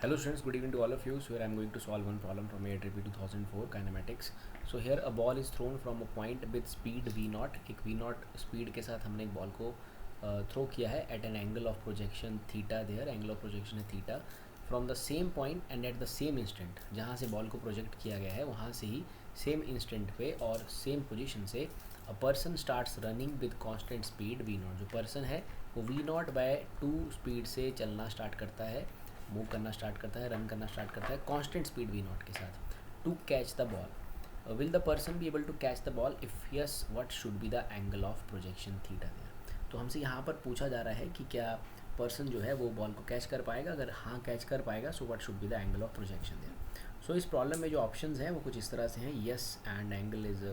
Hello students, good evening to all of you. So here I am going to solve one problem from AITRB 2004 kinematics. So here a ball is thrown from a point with speed v0. एक v0 speed के साथ हमने एक ball को throw किया है at an angle of projection theta there, angle of projection है theta from the same point and at the same instant. जहाँ से बॉल को प्रोजेक्ट किया गया है वहाँ से ही सेम इंस्टेंट पे और सेम पोजीशन से a person starts running with constant speed v0. जो पर्सन है वो v0/2 स्पीड से चलना स्टार्ट करता है, मूव करना स्टार्ट करता है, रन करना स्टार्ट करता है कांस्टेंट स्पीड v0 के साथ to catch the ball. Will the person be able to catch the ball if yes what should be the angle of projection theta there. तो हमसे यहाँ पर पूछा जा रहा है कि क्या पर्सन जो है वो बॉल को कैच कर पाएगा. अगर हाँ कैच कर पाएगा so what should be the angle of projection there. So इस प्रॉब्लम में जो ऑप्शंस हैं वो कुछ इस तरह से हैं. Yes and angle is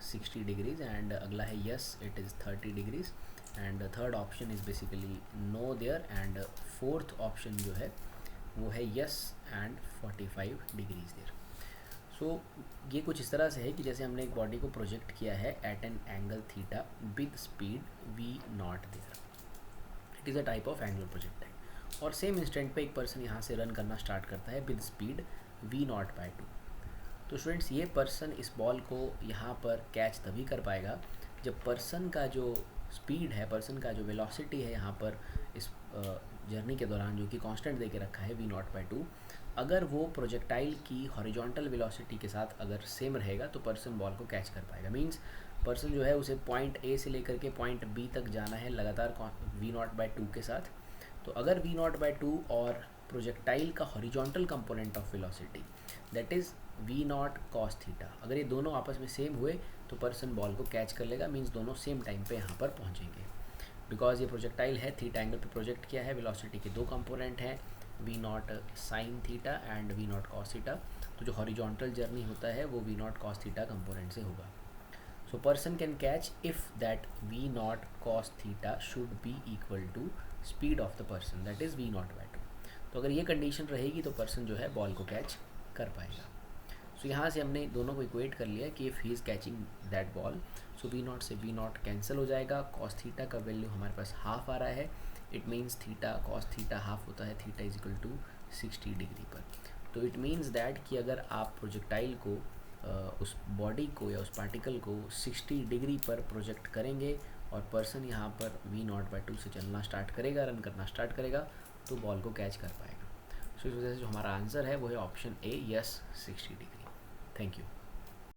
60 degrees and अगला है yes it is 30 degrees and third option is basically no there and fourth option जो है वो है yes and 45 degrees there. So ये कुछ इस तरह से है कि जैसे हमने एक बॉडी को प्रोजेक्ट किया है at an angle theta with speed v0 there. It is a type of angular projectile और सेम इंस्टेंट पे एक पर्सन यहाँ से रन करना स्टार्ट करता है विद स्पीड v0/2. तो स्टूडेंट्स ये पर्सन इस बॉल को यहाँ पर कैच तभी कर पाएगा जब पर्सन का जो स्पीड है, पर्सन का जो वेलोसिटी है यहाँ पर इस जर्नी के दौरान जो कि कांस्टेंट दे के रखा है v0/2, अगर वो प्रोजेक्टाइल की हॉरिजॉन्टल वेलोसिटी के साथ अगर सेम रहेगा तो पर्सन बॉल को कैच कर पाएगा. मींस पर्सन जो है उसे पॉइंट ए से लेकर के पॉइंट बी तक जाना है लगातार v0/2 के साथ. तो अगर v0/2 और प्रोजेक्टाइल का horizontal component of velocity that is v0 cos theta, अगर ये दोनों आपस में सेम हुए तो पर्सन बॉल को कैच कर लेगा. मींस दोनों सेम टाइम पे यहाँ पर पहुँचेंगे. बिकॉज ये प्रोजेक्टाइल है थीटा एंगल पे प्रोजेक्ट किया है, वेलोसिटी के दो कंपोनेंट हैं v0 sin theta and v0 cos theta. तो जो हॉरिजॉन्टल जर्नी होता है वो v0 cos थीटा कंपोनेंट से होगा. So person can catch if that v0 cos theta should be equal to speed of the person that is v0/2. तो अगर ये कंडीशन रहेगी तो पर्सन जो है बॉल को कैच कर पाएगा. सो यहाँ से हमने दोनों को इक्वेट कर लिया कि if he is catching that ball so v0 से v0 कैंसिल हो जाएगा. cos थीटा का वैल्यू हमारे पास हाफ आ रहा है. It means theta cos theta half होता है theta is equal to 60 degree पर. तो इट मीन्स दैट कि अगर आप प्रोजेक्टाइल को उस बॉडी को या उस पार्टिकल को 60 डिग्री पर प्रोजेक्ट करेंगे और पर्सन यहाँ पर v0/2 से चलना स्टार्ट करेगा, रन करना स्टार्ट करेगा तो बॉल को कैच कर पाएगा. सो इस वजह से जो हमारा आंसर है वो है option A, yes 60 degree. Thank you.